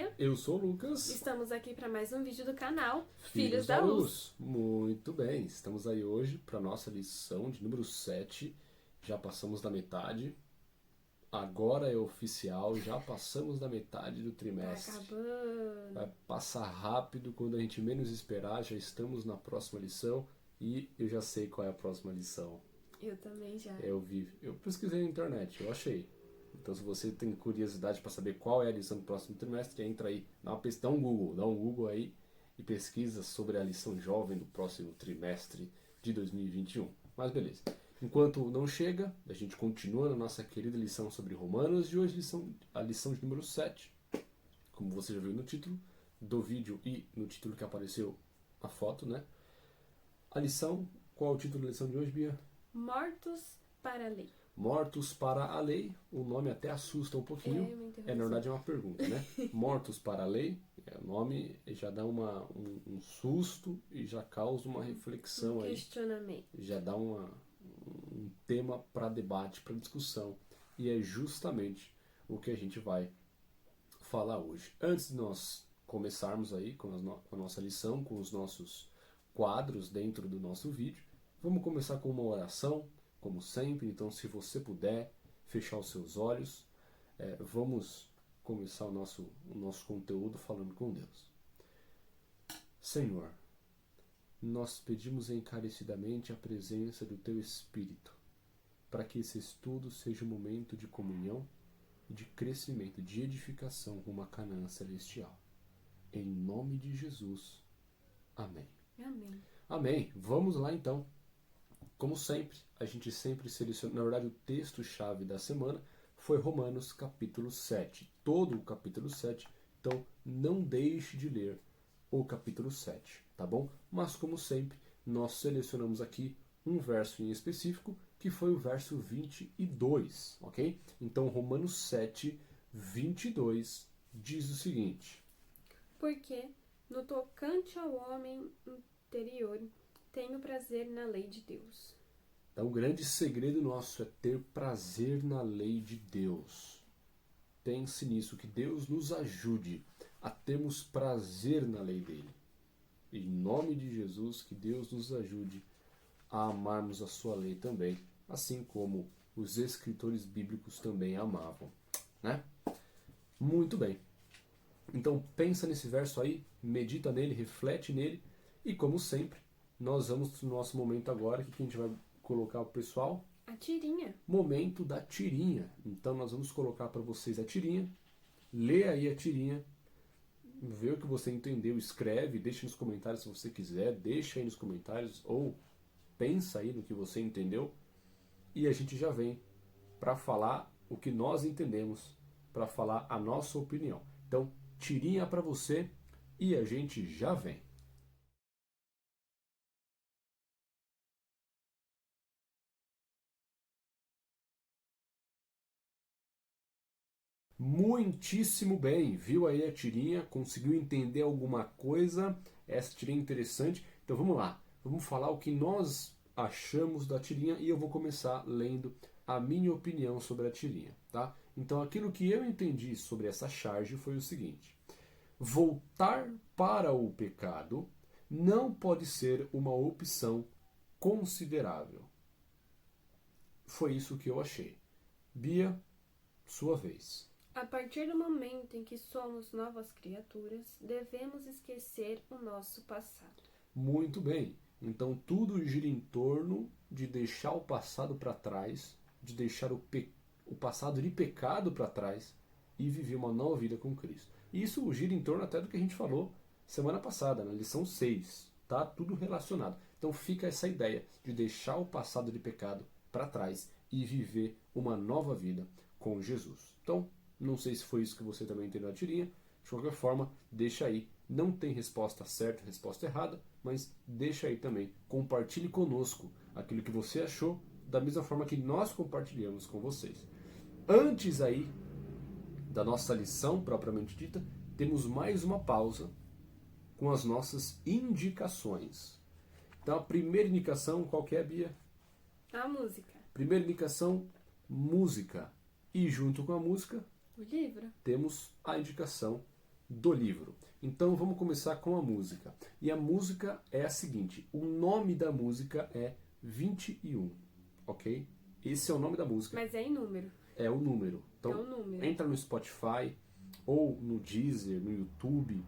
Bia. Eu sou o Lucas. Estamos aqui para mais um vídeo do canal Filhos da Luz. Muito bem, estamos aí hoje para nossa lição de número 7. Já passamos da metade. Agora é oficial, já passamos da metade do trimestre. Tá acabando. Vai passar rápido, quando a gente menos esperar, já estamos na próxima lição. E eu já sei qual é a próxima lição. Eu também já. Eu pesquisei na internet, eu achei. Então, se você tem curiosidade para saber qual é a lição do próximo trimestre, entra aí, dá um Google aí e pesquisa sobre a lição jovem do próximo trimestre de 2021. Mas beleza. Enquanto não chega, a gente continua na nossa querida lição sobre Romanos e hoje a lição de número 7. Como você já viu no título do vídeo e no título que apareceu a foto, né? A lição, qual é o título da lição de hoje, Bia? Mortos para a lei. Mortos para a lei, o nome até assusta um pouquinho, na verdade é uma pergunta, né? Mortos para a lei, o nome já dá um susto e já causa uma reflexão aí. Questionamento. Já dá um tema para debate, para discussão, e é justamente o que a gente vai falar hoje. Antes de nós começarmos aí com a nossa lição, com os nossos quadros dentro do nosso vídeo, vamos começar com uma oração, como sempre. Então, se você puder fechar os seus olhos, vamos começar o nosso conteúdo falando com Deus. Senhor, nós pedimos encarecidamente a presença do Teu Espírito, para que esse estudo seja um momento de comunhão, de crescimento, de edificação rumo à Canaã celestial. Em nome de Jesus. Amém. Amém. Amém. Vamos lá então. Como sempre, a gente sempre seleciona, na verdade o texto-chave da semana foi Romanos capítulo 7, todo o capítulo 7, então não deixe de ler o capítulo 7, tá bom? Mas como sempre, nós selecionamos aqui um verso em específico, que foi o verso 22, ok? Então Romanos 7, 22 diz o seguinte: Porque, no tocante ao homem interior, tenho prazer na lei de Deus. Então, o grande segredo nosso é ter prazer na lei de Deus. Pense nisso, que Deus nos ajude a termos prazer na lei dele. Em nome de Jesus, que Deus nos ajude a amarmos a sua lei também, assim como os escritores bíblicos também amavam, né? Muito bem. Então, pensa nesse verso aí, medita nele, reflete nele, e como sempre, nós vamos no nosso momento agora, que a gente vai colocar o pessoal? A tirinha. Momento da tirinha. Então nós vamos colocar para vocês a tirinha. Lê aí a tirinha. Vê o que você entendeu. Escreve, deixa nos comentários se você quiser. Deixa aí nos comentários. Ou pensa aí no que você entendeu. E a gente já vem para falar o que nós entendemos. Para falar a nossa opinião. Então, tirinha para você e a gente já vem. Muitíssimo bem, viu aí a tirinha, conseguiu entender alguma coisa? Essa tirinha é interessante. Então vamos lá, vamos falar o que nós achamos da tirinha e eu vou começar lendo a minha opinião sobre a tirinha, tá? Então aquilo que eu entendi sobre essa charge foi o seguinte: voltar para o pecado não pode ser uma opção considerável. Foi isso que eu achei. Bia, sua vez. A partir do momento em que somos novas criaturas, devemos esquecer o nosso passado. Muito bem. Então tudo gira em torno de deixar o passado para trás, de deixar o passado de pecado para trás e viver uma nova vida com Cristo. E isso gira em torno até do que a gente falou semana passada, na lição 6. Tá tudo relacionado. Então fica essa ideia de deixar o passado de pecado para trás e viver uma nova vida com Jesus. Então, não sei se foi isso que você também entendeu na tirinha. De qualquer forma, deixa aí. Não tem resposta certa, resposta errada, mas deixa aí também. Compartilhe conosco aquilo que você achou, da mesma forma que nós compartilhamos com vocês. Antes aí da nossa lição propriamente dita, temos mais uma pausa com as nossas indicações. Então a primeira indicação, qual que é, Bia? A música. Primeira indicação, música. E junto com a música, O livro. temos a indicação do livro. Então vamos começar com a música. E a música é a seguinte: o nome da música é 21, ok? Esse é o nome da música. Mas é em número. É o número. Então É o número. entra no Spotify ou no Deezer, no YouTube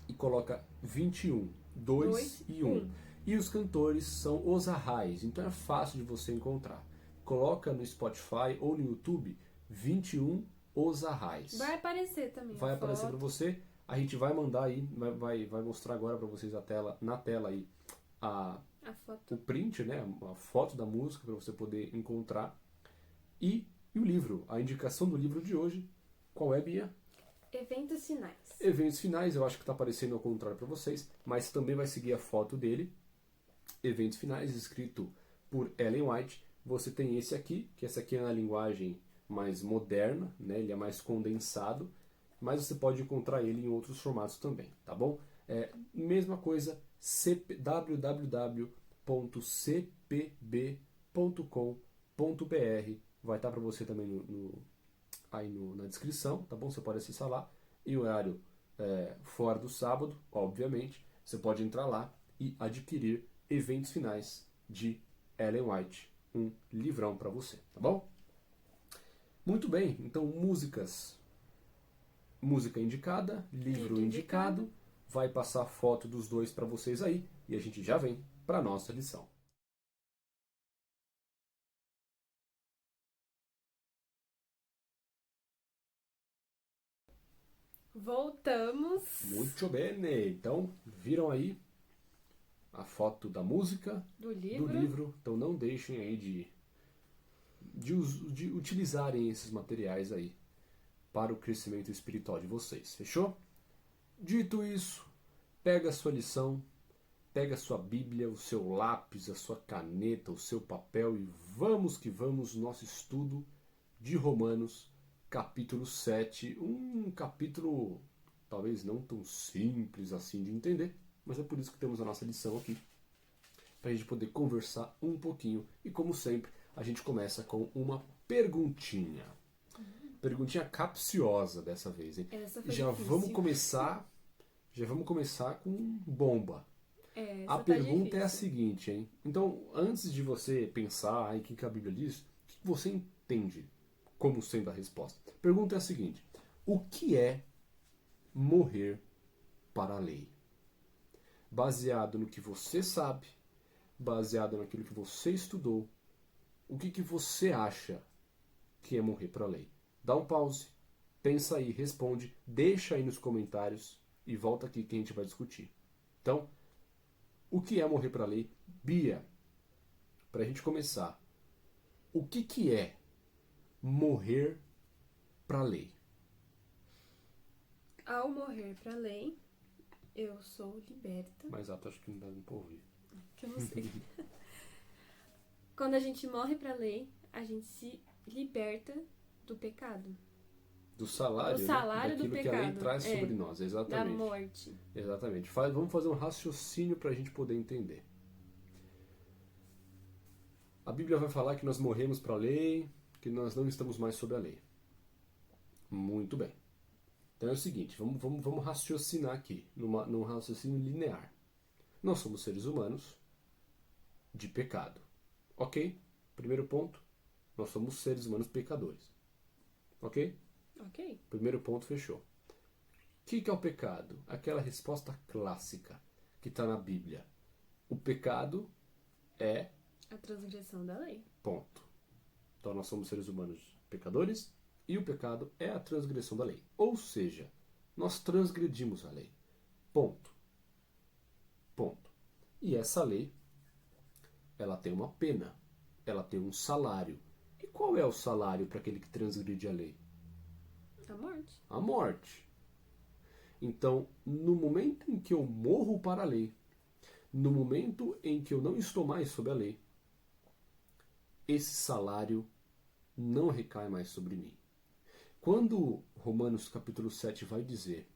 e coloca 21, 2 e 1. E os cantores são os Arrais, então é fácil de você encontrar. Coloca no Spotify ou no YouTube 21 os Arrais. Vai aparecer também. Vai aparecer para você. A gente vai mandar aí, vai mostrar agora para vocês na tela aí o print, né, a foto da música para você poder encontrar. E o livro, a indicação do livro de hoje, qual é, Bia? Eventos finais. Eventos finais, eu acho que está aparecendo ao contrário para vocês, mas também vai seguir a foto dele. Eventos finais, escrito por Ellen White. Você tem esse aqui, que esse aqui é na linguagem mais moderna, né? Ele é mais condensado, mas você pode encontrar ele em outros formatos também, tá bom? Mesma coisa, www.cpb.com.br, vai estar para você também aí na descrição, tá bom? Você pode acessar lá. Em horário fora do sábado, obviamente, você pode entrar lá e adquirir Eventos Finais de Ellen White, um livrão para você, tá bom? Muito bem, então música indicada, livro indicado, vai passar foto dos dois para vocês aí e a gente já vem para a nossa lição. Voltamos. Muito bem, então viram aí a foto da música, do livro. Então não deixem aí de utilizarem esses materiais aí para o crescimento espiritual de vocês, fechou? Dito isso, pega a sua lição, pega a sua Bíblia, o seu lápis, a sua caneta, o seu papel e vamos que vamos nosso estudo de Romanos, capítulo 7, um capítulo talvez não tão simples assim de entender, mas é por isso que temos a nossa lição aqui, para a gente poder conversar um pouquinho. E como sempre, a gente começa com uma perguntinha. Perguntinha capciosa dessa vez, hein? Vamos começar com bomba. A pergunta é a seguinte, hein? Então, antes de você pensar em que a Bíblia diz, o que você entende como sendo a resposta? A pergunta é a seguinte: o que é morrer para a lei? Baseado no que você sabe, baseado naquilo que você estudou, o que você acha que é morrer para a lei? Dá um pause, pensa aí, responde, deixa aí nos comentários e volta aqui que a gente vai discutir. Então, o que é morrer para a lei? Bia, para a gente começar, o que é morrer para a lei? Ao morrer para a lei, eu sou liberta. Mais alto, acho que não dá para ouvir. Que eu não sei. Quando a gente morre para a lei, a gente se liberta do pecado. Do salário, do salário, né? Daquilo do que a lei pecado. traz sobre nós, exatamente. Da morte. Exatamente. Vamos fazer um raciocínio para a gente poder entender. A Bíblia vai falar que nós morremos para a lei, que nós não estamos mais sob a lei. Muito bem. Então é o seguinte, vamos raciocinar aqui, num raciocínio linear. Nós somos seres humanos de pecado. Ok? Primeiro ponto, nós somos seres humanos pecadores. Ok? Ok. Primeiro ponto, fechou. O que é o pecado? Aquela resposta clássica que está na Bíblia. O pecado é... a transgressão da lei. Ponto. Então nós somos seres humanos pecadores e o pecado é a transgressão da lei. Ou seja, nós transgredimos a lei. Ponto. Ponto. E essa lei, ela tem uma pena. Ela tem um salário. E qual é o salário para aquele que transgride a lei? A morte. A morte. Então, no momento em que eu morro para a lei, no momento em que eu não estou mais sob a lei, esse salário não recai mais sobre mim. Quando Romanos capítulo 7 vai dizer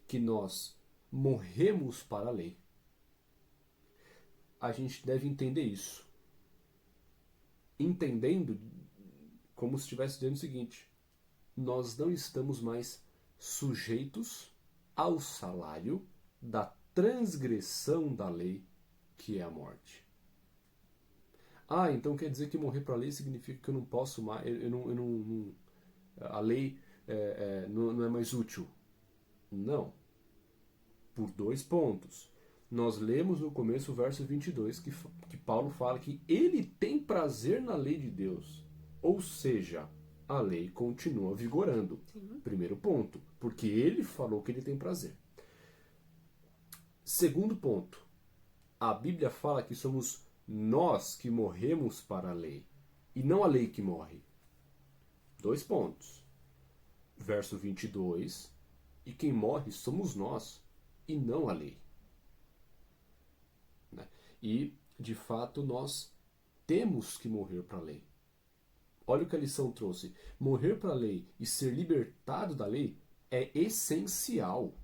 que nós morremos para a lei, a gente deve entender isso. Entendendo como se estivesse dizendo o seguinte: nós não estamos mais sujeitos ao salário da transgressão da lei, que é a morte. Ah, então quer dizer que morrer para a lei significa que eu não posso mais, a lei não é mais útil. Não. Por 2 pontos. Nós lemos no começo o verso 22 que Paulo fala que ele tem prazer na lei de Deus. Ou seja, a lei continua vigorando. Sim. Primeiro ponto, porque ele falou que ele tem prazer. Segundo ponto, a Bíblia fala que somos nós que morremos para a lei e não a lei que morre. 2 pontos. Verso 22, e quem morre somos nós e não a lei. Né? E, de fato, nós temos que morrer para a lei. Olha o que a lição trouxe. Morrer para a lei e ser libertado da lei é essencial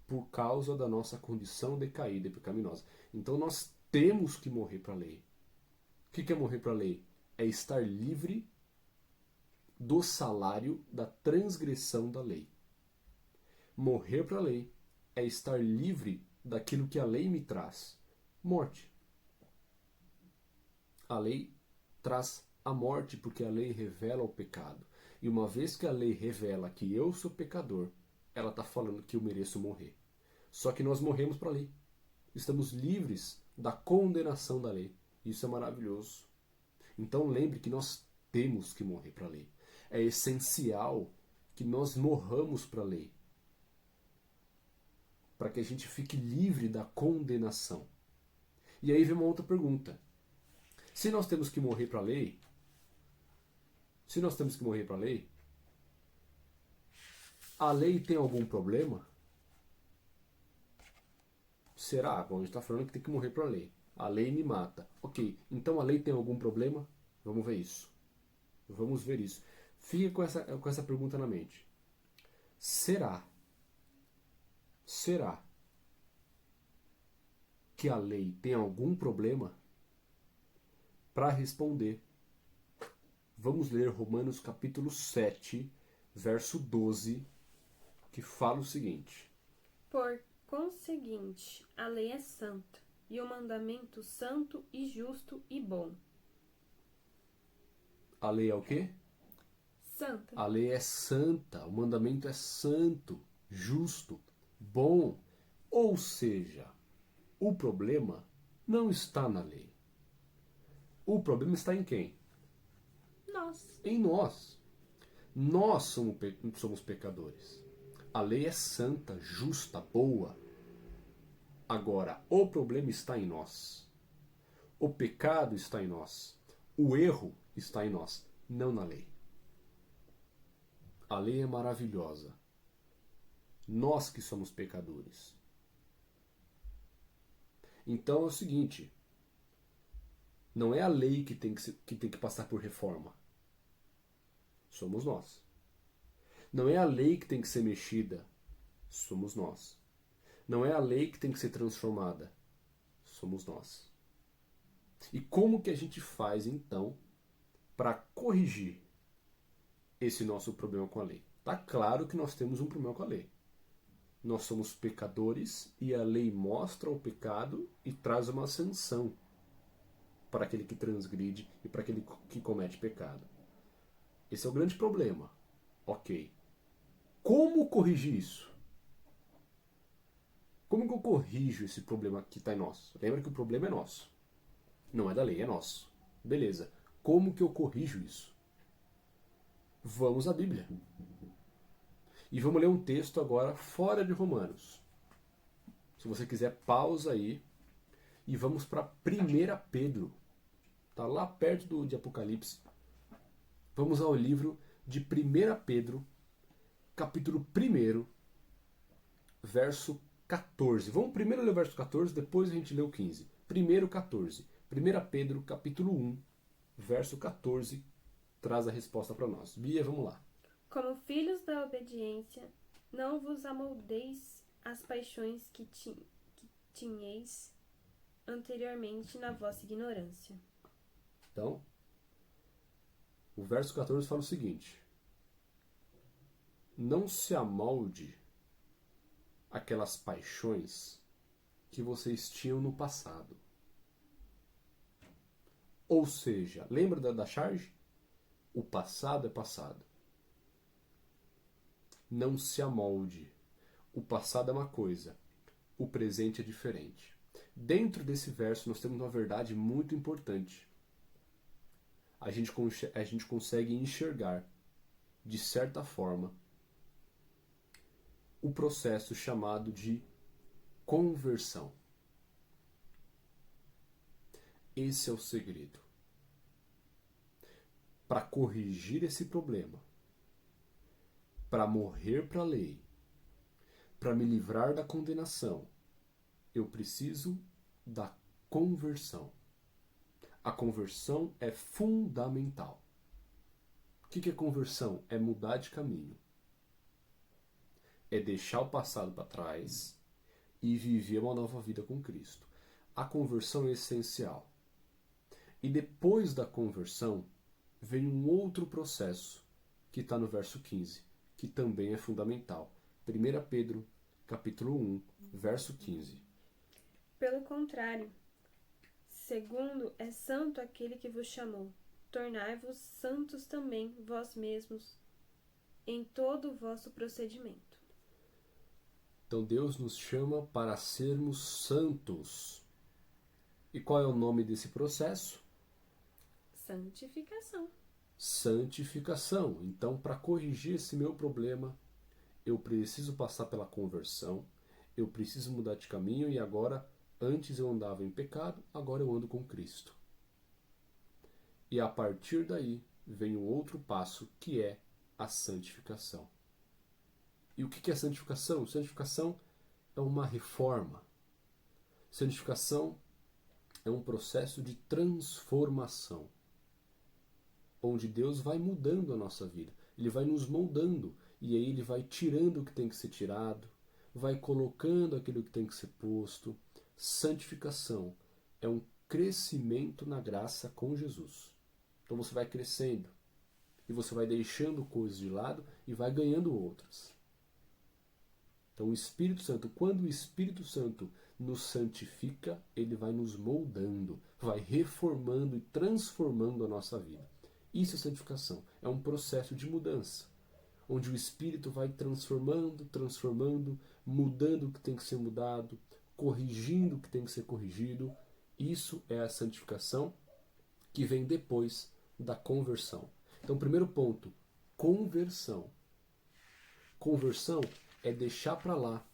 por causa da nossa condição decaída e pecaminosa. Então nós temos que morrer para a lei. O que é morrer para a lei? É estar livre do salário da transgressão da lei. Morrer para a lei é estar livre daquilo que a lei me traz. Morte. A lei traz a morte porque a lei revela o pecado. E uma vez que a lei revela que eu sou pecador, ela está falando que eu mereço morrer. Só que nós morremos para a lei. Estamos livres da condenação da lei. Isso é maravilhoso. Então lembre que nós temos que morrer para a lei. É essencial que nós morramos para a lei, para que a gente fique livre da condenação. E aí vem uma outra pergunta. Se nós temos que morrer para a lei, a lei tem algum problema? Será? Bom, a gente está falando que tem que morrer para a lei. A lei me mata. Ok, então a lei tem algum problema? Vamos ver isso. Vamos ver isso. Fique com essa pergunta na mente. Será que a lei tem algum problema? Para responder, vamos ler Romanos capítulo 7, verso 12, que fala o seguinte. Por conseguinte, a lei é santa, e o mandamento santo e justo e bom. A lei é o quê? Santa. A lei é santa, o mandamento é santo, justo, bom. Ou seja, o problema não está na lei. O problema está em quem? Nós. Em nós. Nós somos pecadores. A lei é santa, justa, boa. Agora, o problema está em nós. O pecado está em nós. O erro está em nós, não na lei. A lei é maravilhosa. Nós que somos pecadores. Então é o seguinte, não é a lei que tem que passar por reforma. Somos nós. Não é a lei que tem que ser mexida. Somos nós. Não é a lei que tem que ser transformada. Somos nós. E como que a gente faz, então, para corrigir esse nosso problema com a lei? Tá claro que nós temos um problema com a lei. Nós somos pecadores e a lei mostra o pecado e traz uma sanção para aquele que transgride e para aquele que comete pecado. Esse é o grande problema. Ok. Como corrigir isso? Como que eu corrijo esse problema que está em nós? Lembra que o problema é nosso. Não é da lei, é nosso. Beleza. Como que eu corrijo isso? Vamos à Bíblia. E vamos ler um texto agora fora de Romanos. Se você quiser, pausa aí. E vamos para 1 Pedro. Está lá perto de Apocalipse. Vamos ao livro de 1 Pedro, capítulo 1, verso 14. Vamos primeiro ler o verso 14, depois a gente lê o 15. Primeiro 14. 1 Pedro, capítulo 1, verso 14, traz a resposta para nós. Bia, vamos lá. Como filhos da obediência, não vos amoldeis às paixões que tinhais anteriormente na vossa ignorância. Então, o verso 14 fala o seguinte: não se amolde aquelas paixões que vocês tinham no passado. Ou seja, lembra da charge? O passado é passado. Não se amolde. O passado é uma coisa, o presente é diferente. Dentro desse verso nós temos uma verdade muito importante. A gente consegue enxergar, de certa forma, o processo chamado de conversão. Esse é o segredo. Para corrigir esse problema, para morrer para a lei, para me livrar da condenação, eu preciso da conversão. A conversão é fundamental. O que é conversão? É mudar de caminho. É deixar o passado para trás e viver uma nova vida com Cristo. A conversão é essencial. E depois da conversão, vem um outro processo, que está no verso 15, que também é fundamental. 1 Pedro, capítulo 1, verso 15. Pelo contrário, segundo é santo aquele que vos chamou, tornai-vos santos também vós mesmos, em todo o vosso procedimento. Então Deus nos chama para sermos santos. E qual é o nome desse processo? Santificação. Santificação. Então, para corrigir esse meu problema, eu preciso passar pela conversão, eu preciso mudar de caminho e agora, antes eu andava em pecado, agora eu ando com Cristo. E a partir daí vem um outro passo, que é a santificação. E o que é santificação? Santificação é uma reforma. Santificação é um processo de transformação, onde Deus vai mudando a nossa vida. Ele vai nos moldando, e aí Ele vai tirando o que tem que ser tirado, vai colocando aquilo que tem que ser posto. Santificação é um crescimento na graça com Jesus. Então você vai crescendo, e você vai deixando coisas de lado e vai ganhando outras. Então o Espírito Santo, quando o Espírito Santo nos santifica, ele vai nos moldando, vai reformando e transformando a nossa vida. Isso é santificação, é um processo de mudança, onde o Espírito vai transformando, mudando o que tem que ser mudado, corrigindo o que tem que ser corrigido. Isso é a santificação que vem depois da conversão. Então, primeiro ponto, conversão. Conversão é deixar para lá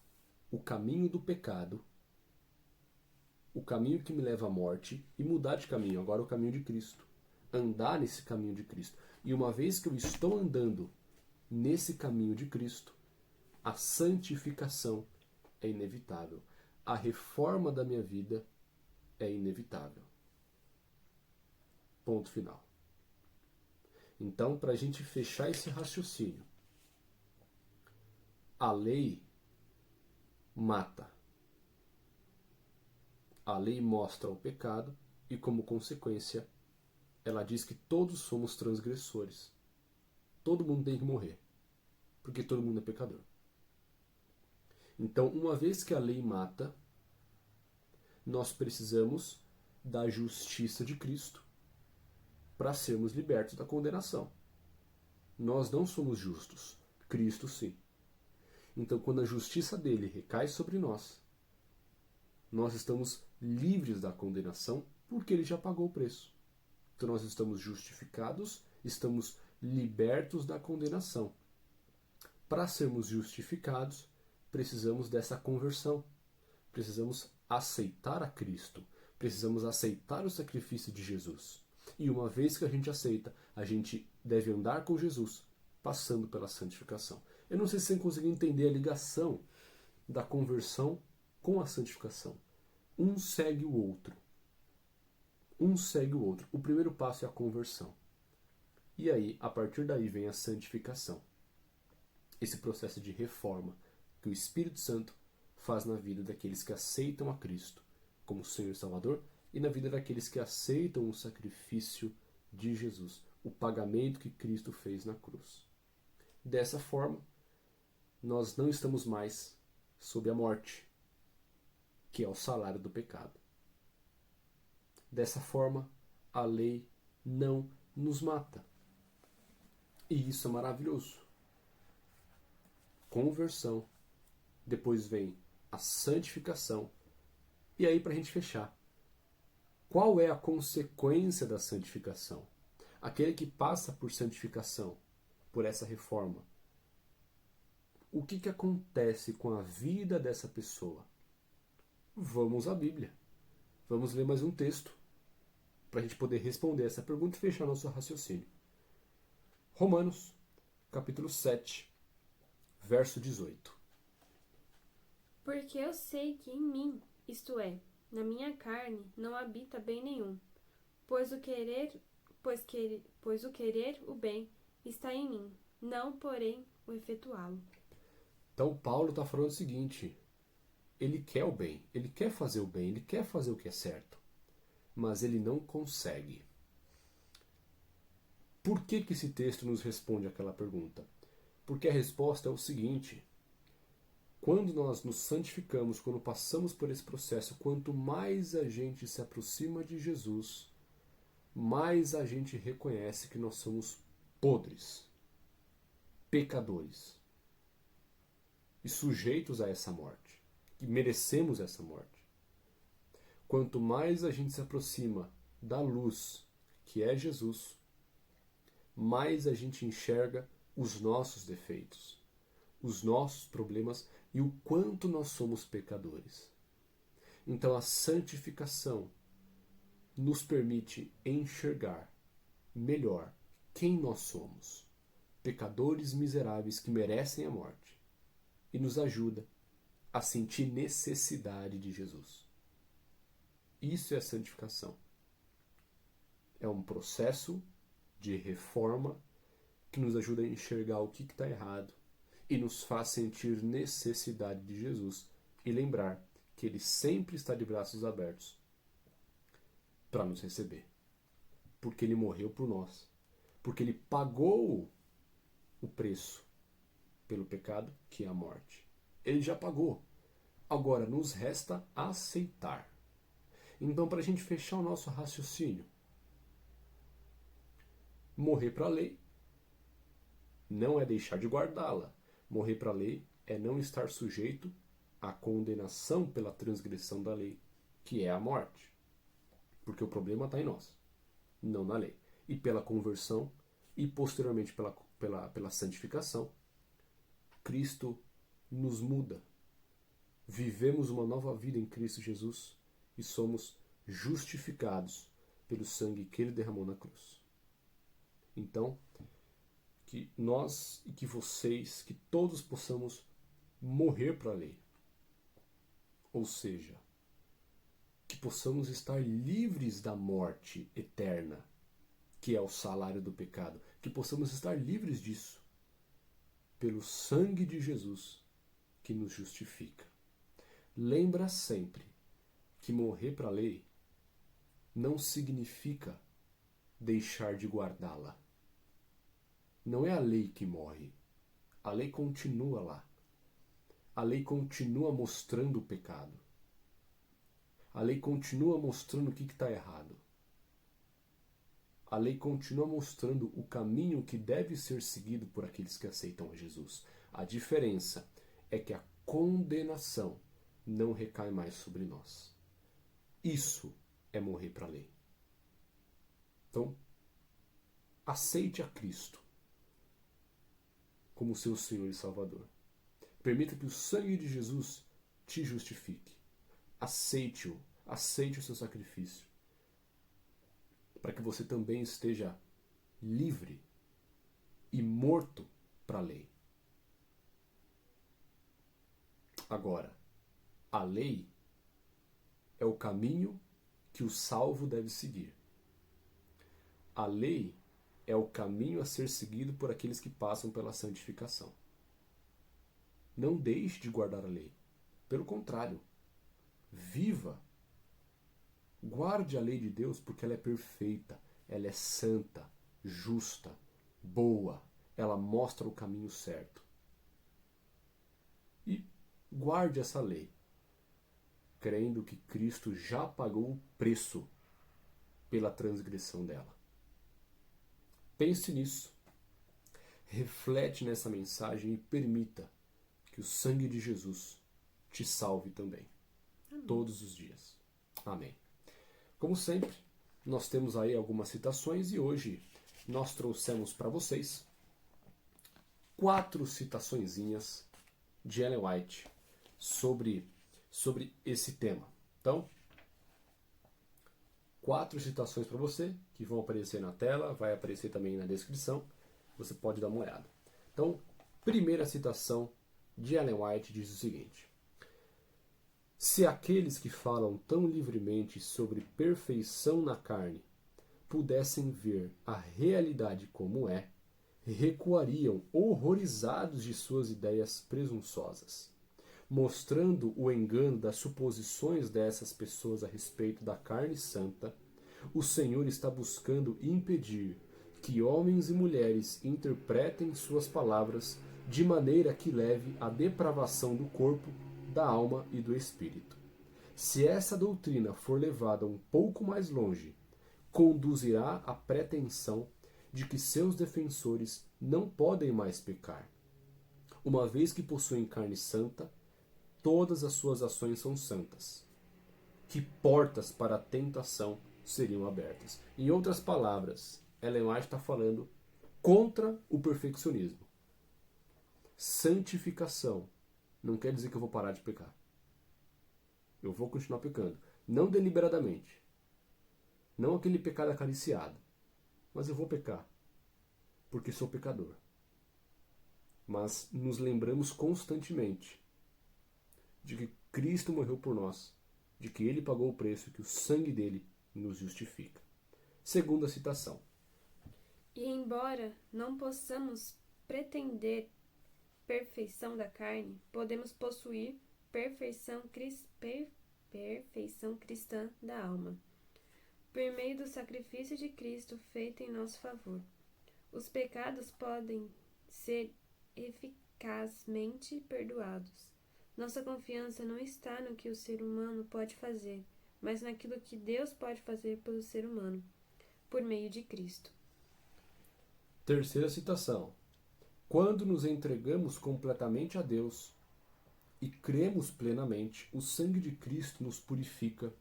o caminho do pecado, o caminho que me leva à morte, e mudar de caminho, agora o caminho de Cristo. Andar nesse caminho de Cristo. E uma vez que eu estou andando nesse caminho de Cristo, a santificação é inevitável. A reforma da minha vida é inevitável. Ponto final. Então, para a gente fechar esse raciocínio, a lei mata. A lei mostra o pecado e, como consequência, ela diz que todos somos transgressores. Todo mundo tem que morrer, porque todo mundo é pecador. Então, uma vez que a lei mata, nós precisamos da justiça de Cristo para sermos libertos da condenação. Nós não somos justos, Cristo sim. Então, quando a justiça dele recai sobre nós, nós estamos livres da condenação porque ele já pagou o preço. Então, nós estamos justificados, estamos libertos da condenação. Para sermos justificados, precisamos dessa conversão. Precisamos aceitar a Cristo. Precisamos aceitar o sacrifício de Jesus. E uma vez que a gente aceita, a gente deve andar com Jesus, passando pela santificação. Eu não sei se você conseguiu entender a ligação da conversão com a santificação. Um segue o outro. Um segue o outro. O primeiro passo é a conversão. E aí, a partir daí, vem a santificação. Esse processo de reforma que o Espírito Santo faz na vida daqueles que aceitam a Cristo como Senhor e Salvador e na vida daqueles que aceitam o sacrifício de Jesus, o pagamento que Cristo fez na cruz. Dessa forma, nós não estamos mais sob a morte, que é o salário do pecado. Dessa forma, a lei não nos mata. E isso é maravilhoso. Conversão, depois vem a santificação. E aí, para a gente fechar, qual é a consequência da santificação? Aquele que passa por santificação, por essa reforma, o que acontece com a vida dessa pessoa? Vamos à Bíblia. Vamos ler mais um texto para a gente poder responder essa pergunta e fechar nosso raciocínio. Romanos, capítulo 7, verso 18. Porque eu sei que em mim, isto é, na minha carne, não habita bem nenhum, pois o querer o bem está em mim, não, porém, o efetuá-lo. Então Paulo está falando o seguinte: ele quer o bem, ele quer fazer o bem, ele quer fazer o que é certo, mas ele não consegue. Por que esse texto nos responde aquela pergunta? Porque a resposta é o seguinte: quando nós nos santificamos, quando passamos por esse processo, quanto mais a gente se aproxima de Jesus, mais a gente reconhece que nós somos podres, pecadores e sujeitos a essa morte, que merecemos essa morte. Quanto mais a gente se aproxima da luz, que é Jesus, mais a gente enxerga os nossos defeitos, os nossos problemas e o quanto nós somos pecadores. Então a santificação nos permite enxergar melhor quem nós somos, pecadores miseráveis que merecem a morte, e nos ajuda a sentir necessidade de Jesus. Isso é a santificação. É um processo de reforma que nos ajuda a enxergar o que está errado e nos faz sentir necessidade de Jesus e lembrar que Ele sempre está de braços abertos para nos receber. Porque Ele morreu por nós. Porque Ele pagou o preço pelo pecado, que é a morte. Ele já pagou. Agora nos resta aceitar. Então, para a gente fechar o nosso raciocínio, morrer para a lei não é deixar de guardá-la. Morrer para a lei é não estar sujeito à condenação pela transgressão da lei, que é a morte. Porque o problema está em nós, não na lei. E pela conversão e posteriormente pela santificação, Cristo nos muda. Vivemos uma nova vida em Cristo Jesus e somos justificados pelo sangue que Ele derramou na cruz. Então, que nós e que vocês, que todos possamos morrer para a lei. Ou seja, que possamos estar livres da morte eterna, que é o salário do pecado. Que possamos estar livres disso, pelo sangue de Jesus que nos justifica. Lembra sempre que morrer para a lei não significa deixar de guardá-la. Não é a lei que morre. A lei continua lá. A lei continua mostrando o pecado. A lei continua mostrando o que está errado. A lei continua mostrando o caminho que deve ser seguido por aqueles que aceitam a Jesus. A diferença é que a condenação não recai mais sobre nós. Isso é morrer para a lei. Então, aceite a Cristo como seu Senhor e Salvador. Permita que o sangue de Jesus te justifique. Aceite-o, aceite o seu sacrifício, para que você também esteja livre e morto para a lei. Agora, a lei é o caminho que o salvo deve seguir. A lei é o caminho a ser seguido por aqueles que passam pela santificação. Não deixe de guardar a lei. Pelo contrário, viva. Guarde a lei de Deus porque ela é perfeita, ela é santa, justa, boa. Ela mostra o caminho certo. E guarde essa lei, crendo que Cristo já pagou o preço pela transgressão dela. Pense nisso, reflete nessa mensagem e permita que o sangue de Jesus te salve também, todos os dias. Amém. Como sempre, nós temos aí algumas citações e hoje nós trouxemos para vocês 4 citaçõezinhas de Ellen White sobre esse tema. Então, 4 citações para você que vão aparecer na tela, vai aparecer também na descrição, você pode dar uma olhada. Então, primeira citação de Ellen White diz o seguinte: se aqueles que falam tão livremente sobre perfeição na carne pudessem ver a realidade como é, recuariam horrorizados de suas ideias presunçosas, mostrando o engano das suposições dessas pessoas a respeito da carne santa. O Senhor está buscando impedir que homens e mulheres interpretem suas palavras de maneira que leve à depravação do corpo, da alma e do espírito. Se essa doutrina for levada um pouco mais longe, conduzirá à pretensão de que seus defensores não podem mais pecar. Uma vez que possuem carne santa, todas as suas ações são santas. Que portas para a tentação seriam abertas? Em outras palavras, Ellen White está falando contra o perfeccionismo. Santificação não quer dizer que eu vou parar de pecar. Eu vou continuar pecando. Não deliberadamente. Não aquele pecado acariciado. Mas eu vou pecar. Porque sou pecador. Mas nos lembramos constantemente de que Cristo morreu por nós, de que Ele pagou o preço, que o sangue dele nos justifica. Segunda citação. E embora não possamos pretender perfeição da carne, podemos possuir perfeição cristã da alma, por meio do sacrifício de Cristo feito em nosso favor. Os pecados podem ser eficazmente perdoados. Nossa confiança não está no que o ser humano pode fazer, mas naquilo que Deus pode fazer pelo ser humano, por meio de Cristo. Terceira citação. Quando nos entregamos completamente a Deus e cremos plenamente, o sangue de Cristo nos purifica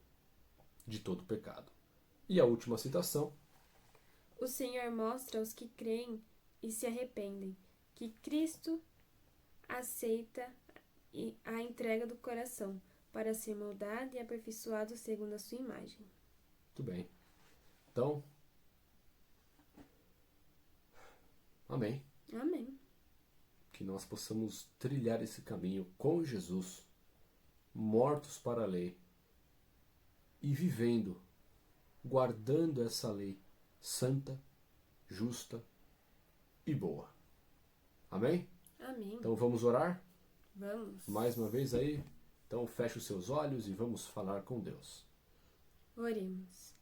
de todo pecado. E a última citação. O Senhor mostra aos que creem e se arrependem que Cristo aceita a entrega do coração para ser moldado e aperfeiçoado segundo a sua imagem. Muito bem. Então, amém. Amém. Que nós possamos trilhar esse caminho com Jesus, mortos para a lei e vivendo, guardando essa lei santa, justa e boa. Amém? Amém. Então vamos orar? Vamos. Mais uma vez aí. Então feche os seus olhos e vamos falar com Deus. Oremos.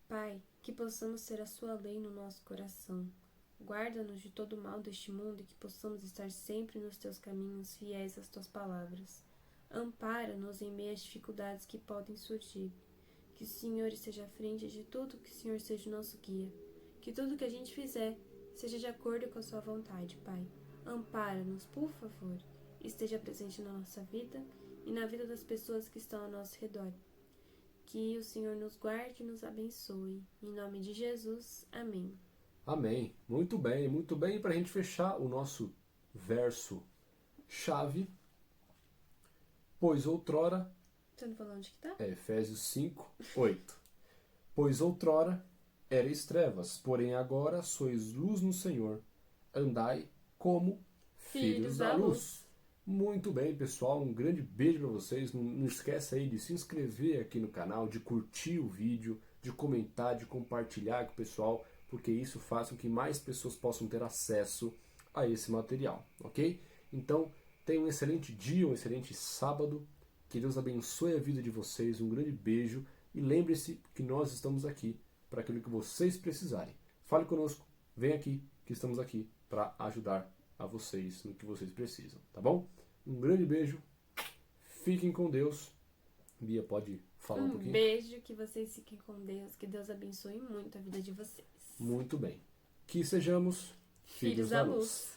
Pai, que possamos ser a sua lei no nosso coração. Guarda-nos de todo o mal deste mundo e que possamos estar sempre nos teus caminhos, fiéis às tuas palavras. Ampara-nos em meio às dificuldades que podem surgir. Que o Senhor esteja à frente de tudo, que o Senhor seja o nosso guia. Que tudo que a gente fizer seja de acordo com a sua vontade, Pai. Ampara-nos, por favor. Esteja presente na nossa vida e na vida das pessoas que estão ao nosso redor. Que o Senhor nos guarde e nos abençoe. Em nome de Jesus, amém. Amém. Muito bem, muito bem. Para a gente fechar o nosso verso-chave. Pois outrora... Você não falou onde que tá? É Efésios 5, 8. Pois outrora erais trevas, porém agora sois luz no Senhor. Andai como filhos da luz. Muito bem, pessoal. Um grande beijo para vocês. Não esquece aí de se inscrever aqui no canal, de curtir o vídeo, de comentar, de compartilhar com o pessoal, porque isso faz com que mais pessoas possam ter acesso a esse material, ok? Então, tenham um excelente dia, um excelente sábado. Que Deus abençoe a vida de vocês. Um grande beijo. E lembre-se que nós estamos aqui para aquilo que vocês precisarem. Fale conosco. Vem aqui, que estamos aqui para ajudar a vocês no que vocês precisam, tá bom? Um grande beijo Fiquem com Deus. Bia, pode falar um pouquinho? Beijo, que vocês fiquem com Deus, que Deus abençoe muito a vida de vocês. Muito bem. Que sejamos filhos da luz.